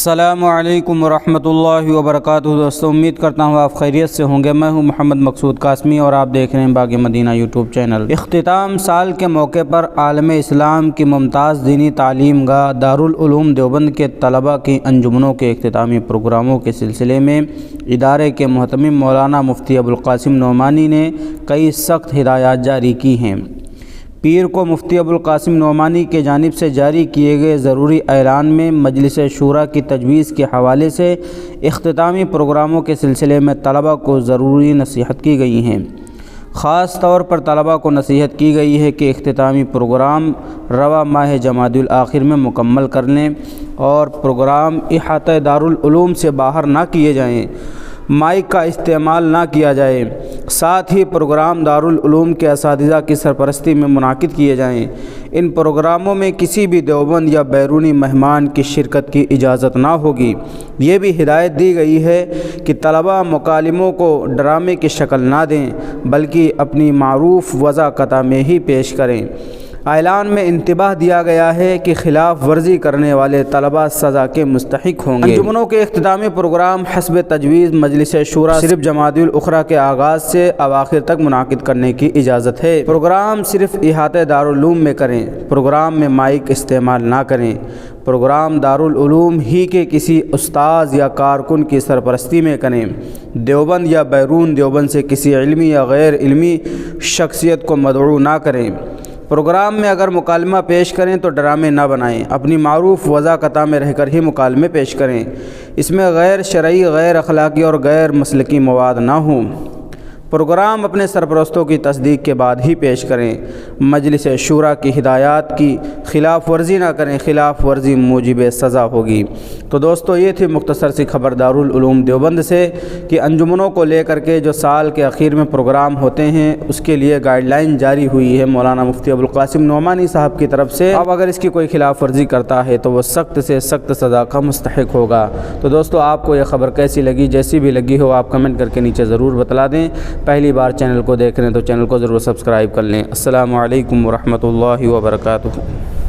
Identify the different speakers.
Speaker 1: السلام علیکم ورحمۃ اللہ وبرکاتہ۔ دوستو امید کرتا ہوں آپ خیریت سے ہوں گے۔ میں ہوں محمد مقصود قاسمی اور آپ دیکھ رہے ہیں باغ مدینہ یوٹیوب چینل۔ اختتام سال کے موقع پر عالم اسلام کی ممتاز دینی تعلیم گاہ دارالعلوم دیوبند کے طلباء کی انجمنوں کے اختتامی پروگراموں کے سلسلے میں ادارے کے محتمم مولانا مفتی ابوالقاسم نعمانی نے کئی سخت ہدایات جاری کی ہیں۔ پیر کو مفتی ابوالقاسم نعمانی کی جانب سے جاری کیے گئے ضروری اعلان میں مجلس شورا کی تجویز کے حوالے سے اختتامی پروگراموں کے سلسلے میں طلباء کو ضروری نصیحت کی گئی ہیں۔ خاص طور پر طلباء کو نصیحت کی گئی ہے کہ اختتامی پروگرام رواں ماہ جمادی الاخر میں مکمل کر لیں اور پروگرام احاطہ دارالعلوم سے باہر نہ کیے جائیں، مائک کا استعمال نہ کیا جائے۔ ساتھ ہی پروگرام دارالعلوم کے اساتذہ کی سرپرستی میں منعقد کیے جائیں۔ ان پروگراموں میں کسی بھی دیوبند یا بیرونی مہمان کی شرکت کی اجازت نہ ہوگی۔ یہ بھی ہدایت دی گئی ہے کہ طلباء مکالموں کو ڈرامے کی شکل نہ دیں بلکہ اپنی معروف وضاقتہ میں ہی پیش کریں۔ اعلان میں انتباہ دیا گیا ہے کہ خلاف ورزی کرنے والے طلباء سزا کے مستحق ہوں گے۔ انجمنوں کے اختتامی پروگرام حسب تجویز مجلس شورا صرف جمادی الاخری کے آغاز سے اواخر تک منعقد کرنے کی اجازت ہے۔ پروگرام صرف احاطہ دارالعلوم میں کریں۔ پروگرام میں مائک استعمال نہ کریں۔ پروگرام دارالعلوم ہی کے کسی استاذ یا کارکن کی سرپرستی میں کریں۔ دیوبند یا بیرون دیوبند سے کسی علمی یا غیر علمی شخصیت کو مدعو نہ کریں۔ پروگرام میں اگر مکالمہ پیش کریں تو ڈرامے نہ بنائیں، اپنی معروف وضاقتہ میں رہ کر ہی مکالمے پیش کریں۔ اس میں غیر شرعی، غیر اخلاقی اور غیر مسلکی مواد نہ ہوں۔ پروگرام اپنے سرپرستوں کی تصدیق کے بعد ہی پیش کریں۔ مجلس شورا کی ہدایات کی خلاف ورزی نہ کریں، خلاف ورزی موجب سزا ہوگی۔ تو دوستو یہ تھی مختصر سی خبر دارالعلوم دیوبند سے کہ انجمنوں کو لے کر کے جو سال کے اخیر میں پروگرام ہوتے ہیں اس کے لیے گائیڈ لائن جاری ہوئی ہے مولانا مفتی ابوالقاسم نعمانی صاحب کی طرف سے۔ اب اگر اس کی کوئی خلاف ورزی کرتا ہے تو وہ سخت سے سخت سزا کا مستحق ہوگا۔ تو دوستو آپ کو یہ خبر کیسی لگی؟ جیسی بھی لگی ہو آپ کمنٹ کر کے نیچے ضرور بتلا دیں۔ پہلی بار چینل کو دیکھ رہے ہیں تو چینل کو ضرور سبسکرائب کر لیں۔ السلام علیکم ورحمۃ اللہ وبرکاتہ۔